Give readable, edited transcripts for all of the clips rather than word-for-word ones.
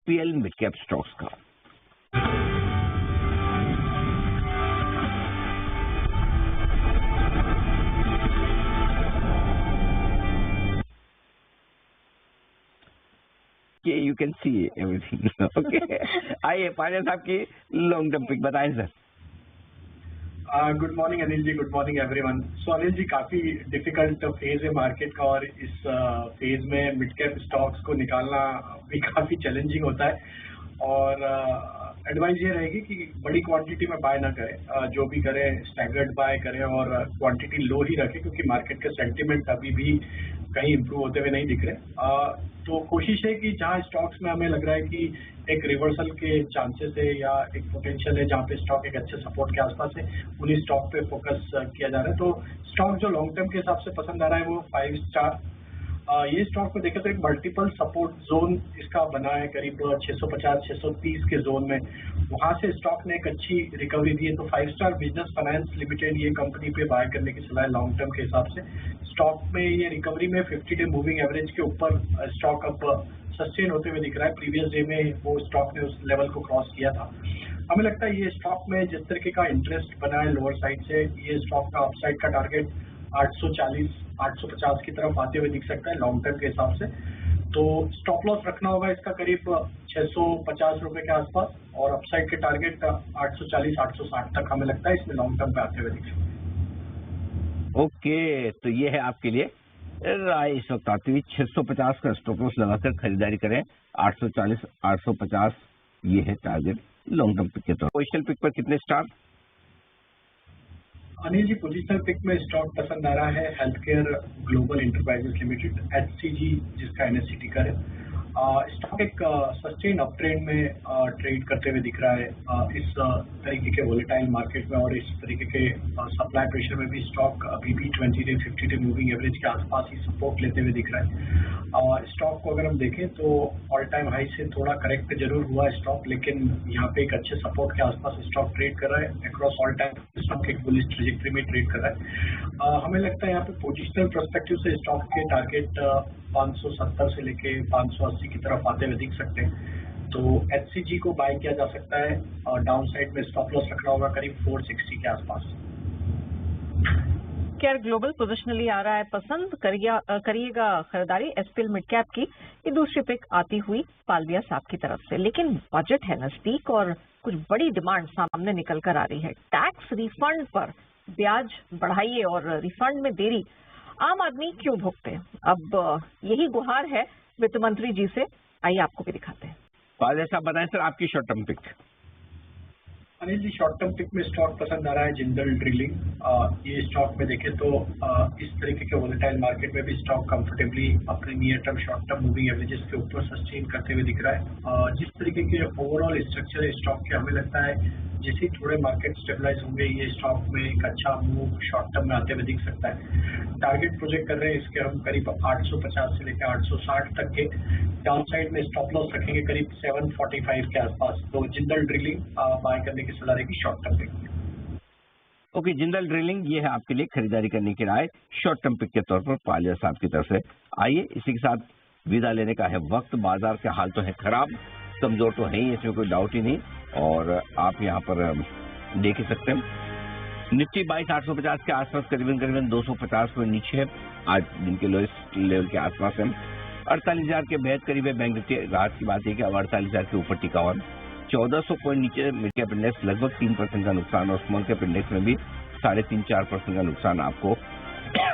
SPL mid cap stocks का। You can see everything. Okay. आइए पांडे साहब की लॉन्ग टर्म पिक बताएं sir. Good morning Anil ji, good morning everyone. सो अनिल जी, काफी डिफिकल्ट फेज है मार्केट का और इस फेज में मिड कैप स्टॉक्स को निकालना भी काफी चैलेंजिंग होता है और एडवाइस ये रहेगी कि बड़ी क्वांटिटी में बाय ना करें, जो भी करें स्टैगर्ड बाय करें और क्वांटिटी लो ही रखें क्योंकि मार्केट के सेंटिमेंट अभी भी कहीं इंप्रूव होते हुए नहीं दिख रहे। तो कोशिश है कि जहां स्टॉक्स में हमें लग रहा है कि एक रिवर्सल के चांसेस है या एक पोटेंशियल है जहां पे स्टॉक एक अच्छे सपोर्ट के आसपास है, उन्हीं स्टॉक पे फोकस किया जा रहा है। तो स्टॉक जो लॉन्ग टर्म के हिसाब से पसंद आ रहा है वो 5 स्टार। ये स्टॉक में देखें तो एक मल्टीपल सपोर्ट जोन इसका बना है करीब 650-630 के जोन में, वहां से स्टॉक ने एक अच्छी रिकवरी दी है। तो 5 स्टार बिजनेस फाइनेंस लिमिटेड ये कंपनी पे बाय करने की सलाह है लॉन्ग टर्म के हिसाब से। स्टॉक में ये रिकवरी में 50 डे मूविंग एवरेज के ऊपर स्टॉक अब सस्टेन होते हुए दिख रहा है। प्रीवियस डे में वो स्टॉक ने उस लेवल को क्रॉस किया था। हमें लगता है ये स्टॉक में जिस तरीके का इंटरेस्ट बना है लोअर साइड से, ये स्टॉक का अपसाइड का टारगेट 840-850 की तरफ आते हुए दिख सकता है लॉन्ग टर्म के हिसाब से। तो स्टॉप लॉस रखना होगा इसका करीब 650 रुपए के आसपास और अपसाइड के टारगेट 840-860 तक हमें लगता है इसमें लॉन्ग टर्म पे आते हुए दिख सकते हैं। ओके, तो ये है आपके लिए राय इस वक्त आती हुई। 650 का स्टॉप लॉस लगाकर खरीदारी करें, 840-850 ये है टारगेट लॉन्ग टर्म पिक के तौर। पोजिशनल पिक पर कितने star? Anil ji, positional pick में स्टॉक पसंद आ रहा है health care global enterprises limited HCG, जिसका NSE टिकर है। स्टॉक एक सस्टेन अप ट्रेंड में ट्रेड करते हुए दिख रहा है इस तरीके के वोलेटाइल मार्केट में और इस तरीके के सप्लाई प्रेशर में भी स्टॉक अभी भी 20 डे 50 डे मूविंग एवरेज के आसपास ही सपोर्ट लेते हुए दिख रहा है। स्टॉक को अगर हम देखें तो ऑल टाइम हाई से थोड़ा करेक्ट जरूर हुआ है स्टॉक, लेकिन यहाँ पे एक अच्छे सपोर्ट के आसपास स्टॉक ट्रेड कर रहा है। अक्रॉस ऑल टाइम स्टॉक एक बुलिश ट्रेजेक्टरी में ट्रेड कर रहा है। हमें लगता है यहाँ पे पोजिशनल पर्सपेक्टिव से स्टॉक के टारगेट 570 से लेके 580 की तरफ आते हुए दिख सकते हैं। तो HCG को बाय किया जा सकता है और डाउन साइड में स्टॉप लॉस रखना होगा करीब 460 के आसपास। केयर ग्लोबल पोजिशनली आ रहा है पसंद, करिएगा खरीदारी SPL मिड कैप की। ये दूसरी पिक आती हुई पालविया साहब की तरफ से, लेकिन बजट है नजदीक और कुछ बड़ी डिमांड सामने निकल कर आ रही है। टैक्स रिफंड पर ब्याज बढ़ाइए और रिफंड में देरी आम आदमी क्यों भुगते? अब यही गुहार है वित्त मंत्री जी से। आइए आपको भी दिखाते हैं। पालविया साहब बताएं सर आपकी short term pick. Anil ji, short term pick में स्टॉक पसंद आ रहा है जिंदल ड्रिलिंग। ये स्टॉक में देखें तो इस तरीके के वोलेटाइल मार्केट में भी स्टॉक कंफर्टेबली अपने near term short term moving averages के ऊपर सस्टेन करते हुए दिख रहा है। जिस तरीके के ओवरऑल स्ट्रक्चर है स्टॉक के, हमें लगता है जैसे थोड़े मार्केट स्टेबलाइज होंगे ये स्टॉक में एक अच्छा मूव शॉर्ट टर्म में आते हुए दिख सकता है। टारगेट प्रोजेक्ट कर रहे हैं इसके हम करीब 850 से लेकर 860 तक के। डाउन साइड में स्टॉप लॉस रखेंगे करीब 745 के आसपास। तो जिंदल ड्रिलिंग बाय करने की सलाह रहेगी short term pick. Okay, Jindal drilling ये है आपके लिए खरीदारी करने की राय शॉर्ट टर्म पिक के तौर पर पालविया साहब की तरफ से। आइए इसी के साथ विदा लेने का है वक्त। बाजार के हाल तो है खराब, कमजोर तो है ही, इसमें कोई डाउट ही नहीं। और आप यहाँ पर देख ही सकते हैं निफ्टी 22,850 के आसपास करीबन 250 पॉइंट नीचे है। आज दिन के लोएस्ट लेवल के आसपास है। 48,000 के बेहद करीब है। बैंक निफ्टी राहत की बात है कि अब 48,000 के ऊपर टिका हुआ। 1400 पॉइंट नीचे मिड कैप इंडेक्स लगभग 3% का नुकसान और स्मॉल कैप इंडेक्स में भी 3.5-4% का नुकसान आपको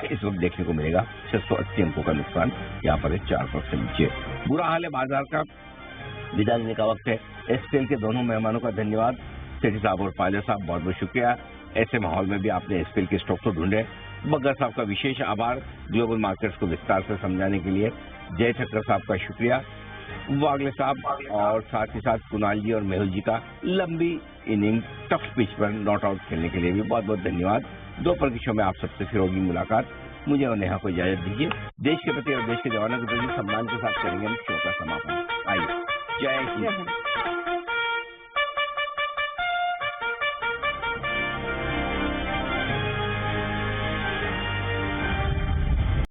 इस वक्त देखने को मिलेगा। 680 अंकों का नुकसान यहाँ पर है 4% नीचे। बुरा हाल है बाजार का। विदा लेने का वक्त है। SPL के दोनों मेहमानों का धन्यवाद, सेठी साहब और पायलट साहब, बहुत बहुत शुक्रिया। ऐसे माहौल में भी आपने SPL के स्टॉक तो ढूंढे। बग्गर साहब का विशेष आभार ग्लोबल मार्केट्स को विस्तार से समझाने के लिए। जय ठक्कर साहब का शुक्रिया। वागले साहब और साथ ही साथ कुणाल जी और मेहुल जी का लंबी इनिंग टफ पिच पर नॉट आउट खेलने के लिए भी बहुत बहुत धन्यवाद। दोपहर के शो में आप सबसे फिर होगी मुलाकात। मुझे और नेहा को इजाजत दीजिए। देश के प्रति और देश के जवानों के प्रति सम्मान के साथ करेंगे हम शो का समापन। आइए, जय हिंद।